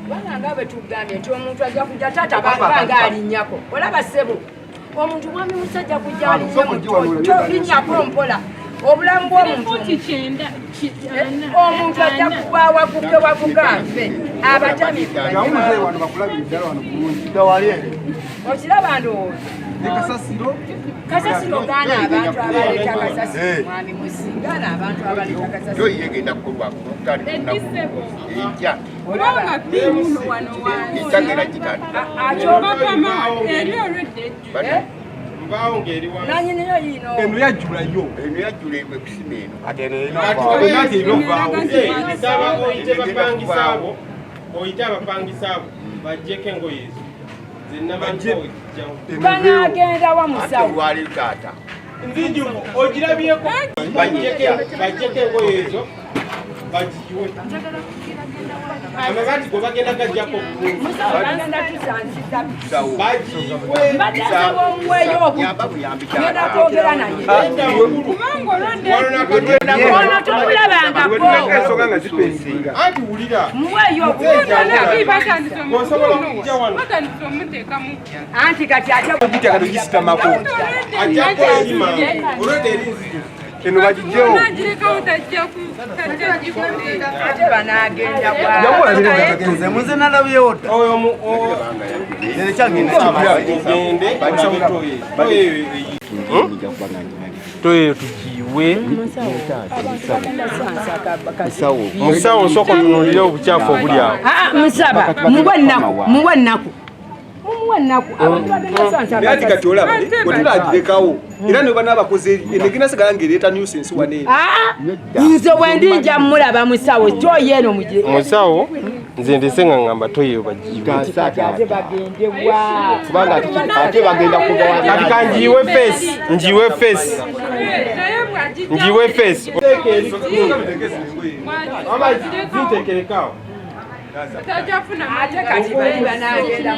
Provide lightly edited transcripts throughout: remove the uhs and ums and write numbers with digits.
Bana betugambye nti omuntu ajja kujja taata banga alinnyako olaba ssebo omuntu mwami musajja kujja alinnyo linnyako mpola obulamu bw'omuntu omuntu ajja kubaawa wakugambe abatamiivu okiraba ndowooza kasasiro gaana abantu abaleeta kasasiro mwami musingaana abantu abaleeta kasasiro yegenda kukolwa nanyiniyo yino eno yajjulayo eno yajjula ekusima eno ate oyite abapangisaabo bajjeko engoye ezo banagenda wa musawo lwali taata nzijuvu ogirabyeko bajjeko engoye ezo bagiyiwe amabati go bagenda gajjako genda kwogera naye anti wulira osobola okujja wano anti kati tugitamako ajjako erima olwedde erinzijuvu eno bagijjewo ate banagenda muze nalabyewo dda toyo tugiwe musawo nsooka otunuulire obukyafu obuli awo musaba muwe nnaku ati kati olaba bwetulagirekawo era ne bana abakozi enegina sigala ng'ereeta nuisance wane nze bwendinja mulaba musawo kyoyo eno musawo nze ndese nga ngamba toyo ate bagendebwa kubanga ate bagenda kati kanjiwe fesi njiwe fesi zitekerekawo ate kati bali banagenda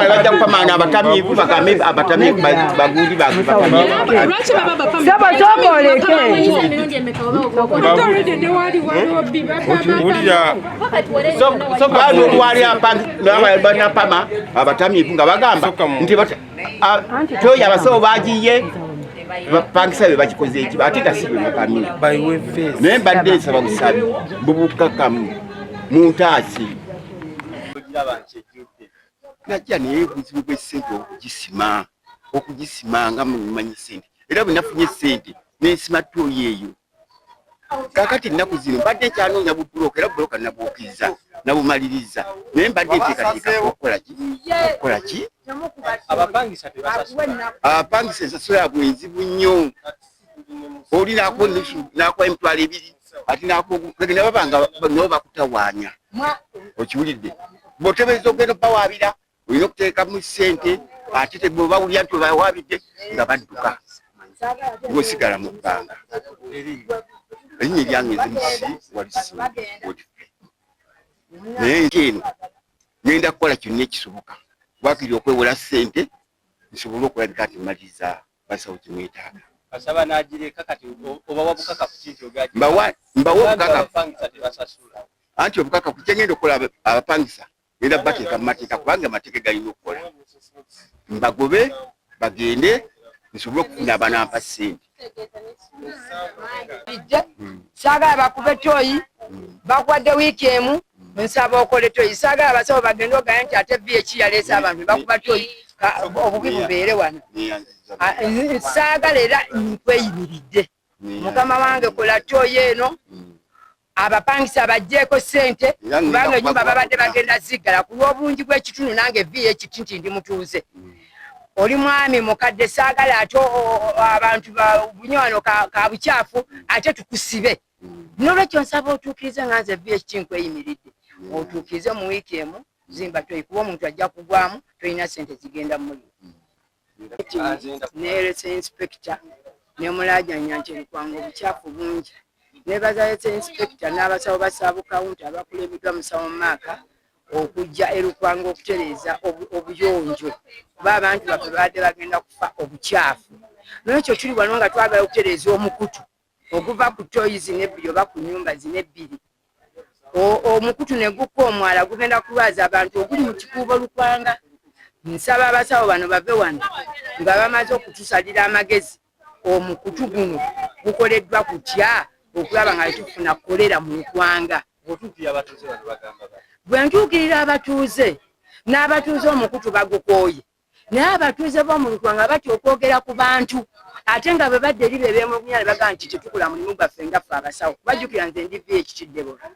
bajja kupamana abatamiivu bagambe abatamiivu bagundi olwali banapama abatamiivu nga bagamba nti toyo abasawo bagiye bapangisa be bakikoze eki ate gasibe mukami naye mbadde nsaba busabi bubukakamu muntaasi najja naye buzibu bw'essente okugisima nga mumanyi sente era bwe nafunye sente nensima toyo eyo kakati ennaku zino mbadde nkyanoonya bubuloka era buloka nabwokiriza nabumaliriza naye mbadde nteekateeka okukola ki abapangisa ensasula yabwe enzibu nnyo oli nakuwa emitwalo ebiri ati nagenda babanga nabo bakutawaanya okiwulidde bw'otebereza okugenda bawaabira olina okuteekamu sente ate bwebawulira nti obawaabidde nga badduka gwesigala mu bbanga erinnya eryange ezimusi walisinga naye nkeno ngenda kukola kyonna ekisoboka wakiri okwewola sente nsobole okulabika nti maliriza basawo kimwetaaga mbawa obukakafu anti obukakafu kyengenda okukola abapangisa ngenda bateeka mu mateeka kubanga amateeka galina okukola mbagobe bagende nsobole okufuna abanampa sente saagala bakube toyi bakwadde wiiki emu nsaba okole toyi saagala abasawo bagende ogaya nti ate VH yaleese abantu bakuba toyi obubi bubeere wano saagala era nkweyimiridde mukama wange kola toyi eno abapangisa bajjeeko ssente kubanga ennyumba babadde bagenda ziggala ku lw'obungi bw'ekitundu nange VH nti ndi mutuuze oli mwami mukadde saagala ate abantu bunywano ka bukyafu ate tukusibe n'olwekyo nsaba otuukirize nga nze VH nkweyimiridde otuukirize mu wiiki emu zimba toyi kuba omuntu ajja kugwamu tolina ssente zigenda muli neerese inspector nemulajanya nti erikwanga obukyafu bungi nebazalese inspector n'abasawo basaabu kawunti abakulemedwa musawo maaka okujja erukwanga okutereeza obuyonjo kuba abantu baffe babadde bagenda kufa obukyafu n'ekyo tuli wano nga twagala okutereeza omukutu okuva ku toyizi nebbiri oba ku nnyumba zino ebbiri omukutu ne gukka omwala gugenda kulwaza abantu oguli mu kikuubo lukwanga nsaba abasawo bano bave wano nga bamaze okutusalira amagezi omukutu guno gukoleddwa kutya okulaba nga tufuna kolera mu lukwanga bwe ntuukirira abatuuze n'abatuuze omukutu bagukooye naye abatuuze b'omu lukwanga batya okwogera ku bantu ate nga bwe badde eri bebeemulugunya ne bagamba nti tetukola mulimu gwaffe nga ffe abasawo bajjukira nze ndi VH Debora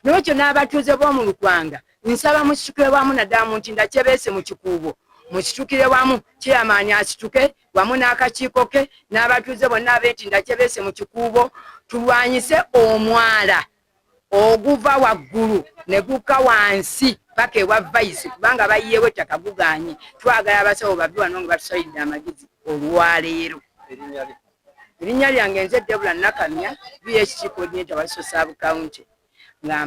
n'ekyo n'abatuuze b'omu lukwanga nsaba musitukire wamu naddala mu nti ndakyebeese mu kikuubo musitukire wamu kyeyamaanyi asituke wamu n'akakiiko ke n'abatuuze bonna ab'enti ndakyebeese mu kikuubo tulwanyise omwala oguva waggulu ne gukka wansi paka ewa vayisi kubanga bayiyewo ettaka guganye twagala abasawo bavi wano nga batusalidde amagezi olwaleero erinnya lyange nze Debora Nakamya VH coordinator wa Sosaabu County nga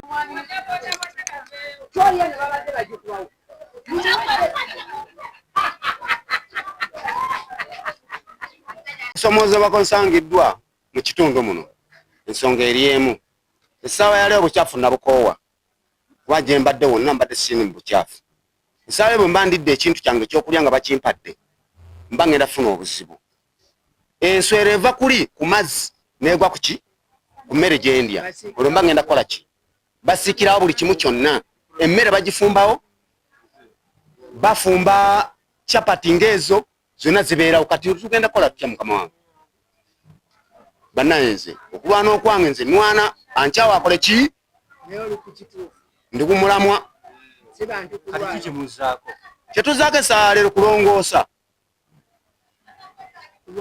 somoza bakonsangiddwa mu kitundu muno ensonga eri emu essaawa yali obukyafu nabukoowa kuba gye mbadde wonna mbadde sini mu bukyafu essaawa bwe mba ndidde ekintu kyange ekyokulya nga bakimpadde mba ngenda funa obuzibu enswera eva kuli ku mazzi neegwa ku ki ku mmere gye ndya olwo mba ngenda kukola ki basiikirawo buli kimu kyonna emmere bagifumbawo bafumba chapati ng'ezo zonna zibeerawo kati tugenda kukola tutya mukama wange bannayenze okulwana okwange nze nwana ankyawo akole ki ndi kumulamwa kyetuzaako essaawa leero kulongoosa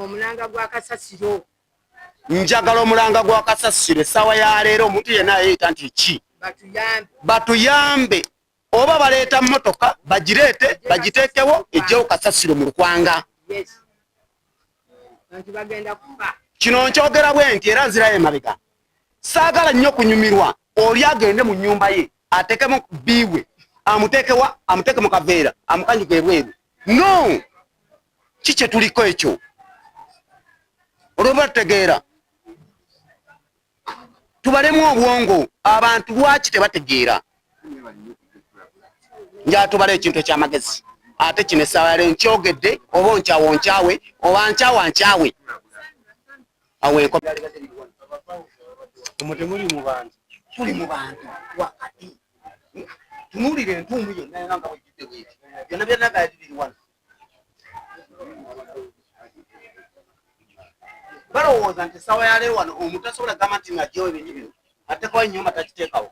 omulanga gwa kasasiro njagala omulanga gwa kasasiro essaawa ya leero omuntu yenna yeeyita nti ki batuyambe oba baleeta mmotoka bagireete bagiteekewo ejjewo kasasiro mu lukwanga kino nkyogera bwe nti era nzirayo emabega saagala nnyo kunyumirwa oli agende mu nnyumba ye ateekemu biiwe amuteekewa amuteeke mu kaveera amukanjuke ebweru no kikye tuliko ekyo olwoba tutegeera tubalemu obwongo abantu lwaki tebategeera njatubala ekintu ekyamagezi ate kino essaawa yaleero nkyogedde oba onkyawo nkyawe oba nkyawa nkyawe aweeko temuli mu bantu tuli mu bantu wakati tunuulire entuumu yonna nga wejjudde bweti byonna byanaga biri wano balowooza nti essaawa yaleero wano omuntu asobola gamba nti ng'ajjewo ebintu bino ateekawo ennyumba takiteekawo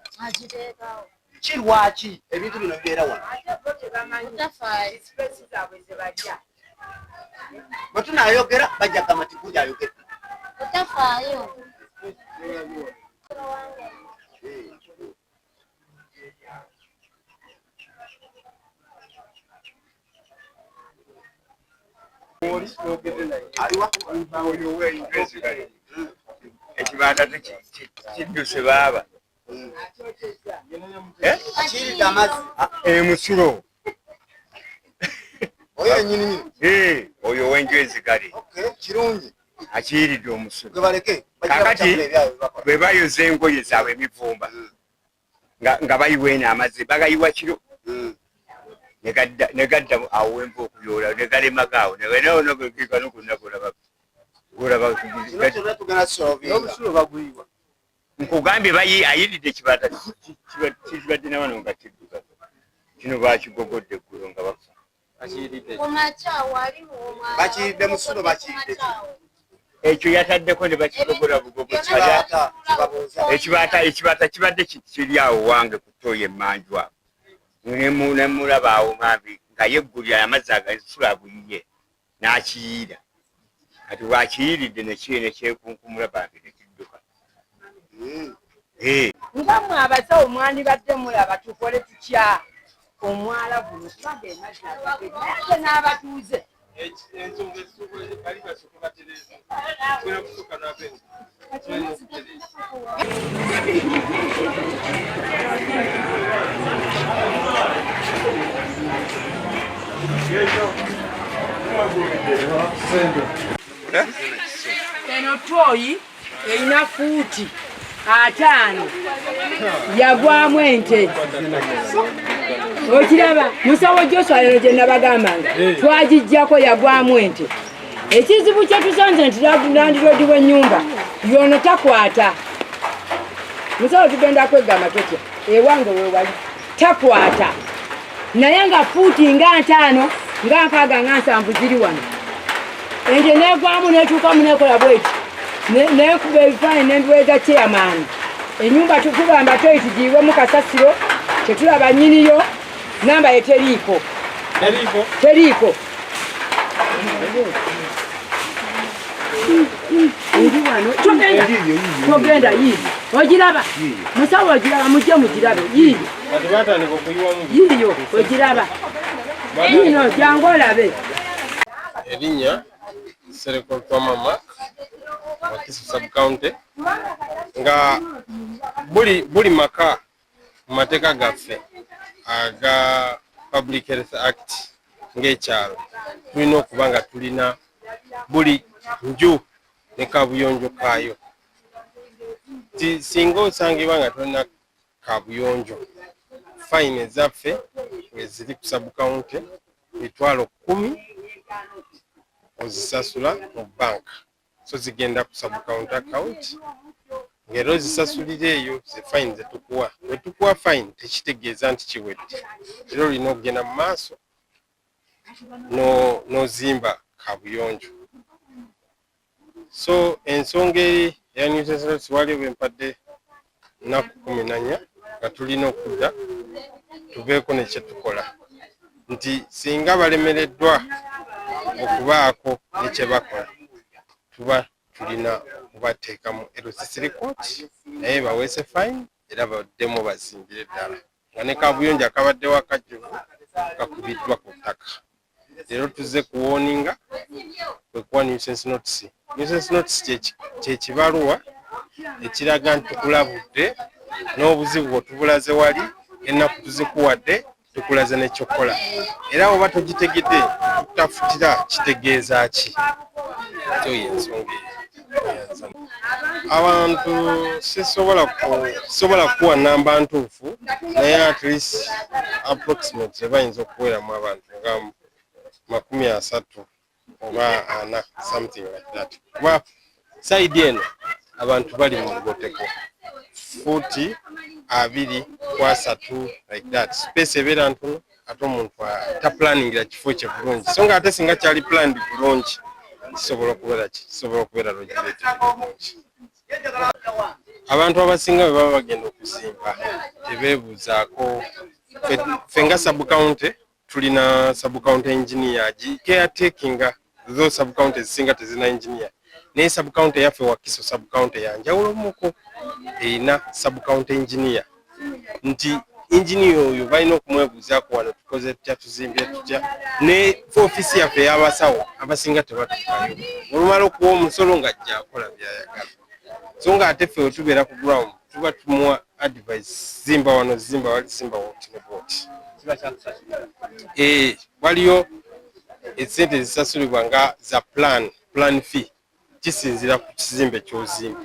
kirwaki ebintu bino bibeera wano bwe tunaayogera bajja gamba nti guja ayogedde utafaayo ekibanda kidduse baaba akiridde amazzi emusulo oyo enyini oyo ow'enju ezigale kirungi akiridde omusulo kakati bwe bayoza engoye zaabwe emivumba nga bayiweena amazzi bagayiwa kiro negadda awo wemba okuyoola negalemagaawo neganogekano gonna obusulo baguyiwa nkugambye bayi ayiridde kibata kibadde n'abano nga kidduka kino bakigogodde eggulo nga bafa bakiridde musulo bakiridde ekyo yataddeko ne bakigogola bugogo ekibata kibadde kiri awo wange ku ttooyi emmanjwa nemulaba awo mambi nga yeggulira amazzi agasula aguyiye n'akiyiira kati wakiyiridde nekyekunkumula bambi nekidduka nga mwe abasawo mwandibadde mulaba tukole tutya omwala guno kubadde emazzi n'abatuuze eno ttooyi erina fuuti 5 yagwamu ente okiraba musawo Joshua lero gye nabagambanga twagijjako yagwamu ente ekizibu kye tusanze nti landiroodi w'ennyumba yono takwata musawo tugenda kwegamba totya ewange wewali takwata naye nga fuuti nga 5 nga 6 nga 7 ziri wano ente negwamu netuukamu nekola bweti nekuba ebifaananyi nembiweeza chairman ennyumba tugamba toyitigiibwemu kasasiro tetulaba nnyiniyo namba ye teriiko eri wano togenda yiiri ogiraba musawo ogiraba mujje mugirabe yiiri yiiriyo ogiraba yiino jangu olabe erinnya Serikol Twamama Wakiso Sub-County nga buli maka mu mateeka gaffe aga Public Health Act ng'ekyalo tulina okuba nga tulina buli nju ne kabuyonjo kaayo. Singa osangibwa nga tolina kabuyonjo, fine ezaffe eziri ku Sub-County mitwalo 10 ozisasula mu banka, so zigenda ku Sub-County account ngero zisasulira eyo ze fine zetukuwa. Wetukuwa fine tekitegeeza nti kiwedde, era olina okugenda mu maaso n'ozimba kabuyonjo. So ensonga eri eya nuisance waliwo bempadde nnaku 14 nga tulina okudda tubeeko ne kyetukola nti singa balemereddwa okubaako ne kyebakola tuba tulina okubateekamu LCC court naye baweese fine era baddemu bazimbire ddala nga ne kabuyonjo akabaddewo akajjuvu kakubiddwa ku ttaka. Leero tuzze kuwooninga kwekuwa nuisance notice. Nuisance notice kyekibaluwa ekiraga nti tukulabudde n'obuzibu bwotubulaze wali, ennaku tuzikuwadde tukulaze nekyokola, era oba togitegedde tutafutira kitegeeza ki. Ekyo yensonga abantu sisobola kuwa namba ntuufu naye at least approximately bayinza okuweramu abantu nga 30 oba 40 something like that. Kuba side eno abantu bali mu lugoteko futi 2 like that, space ebeera ntono ate omuntu taplaningira kifo kye bulungi, so nga ate singa kyali planned bulungi kisobola okubeera logirated bulungi. Abantu abasinga bwe baba bagenda okuzimba tebeebuuzaako. Ffe nga Sub-County tulina Sub-County engineer caretakinga zo Sub-County ezisinga tezina engineer, naye Sub-County yaffe Wakiso Sub-County yanjawulo muko erina Sub-County engineer nti engineer oyo balina okumwebuuzaako wano tukoze tutya tuzimbye tutya, ne ofisi yaffe y'abasawo abasinga tebatukayo olumala okuwa omusolo ng'ajja akola byayagala. So nga ate ffe wetubeera ku ground tuba tumuwa advice, zimba wano, zimba wali, zimba woti ne bwoti. Waliyo esente ezisasulibwa nga za plan fee, kisinzira ku kizimbe ky'ozimba.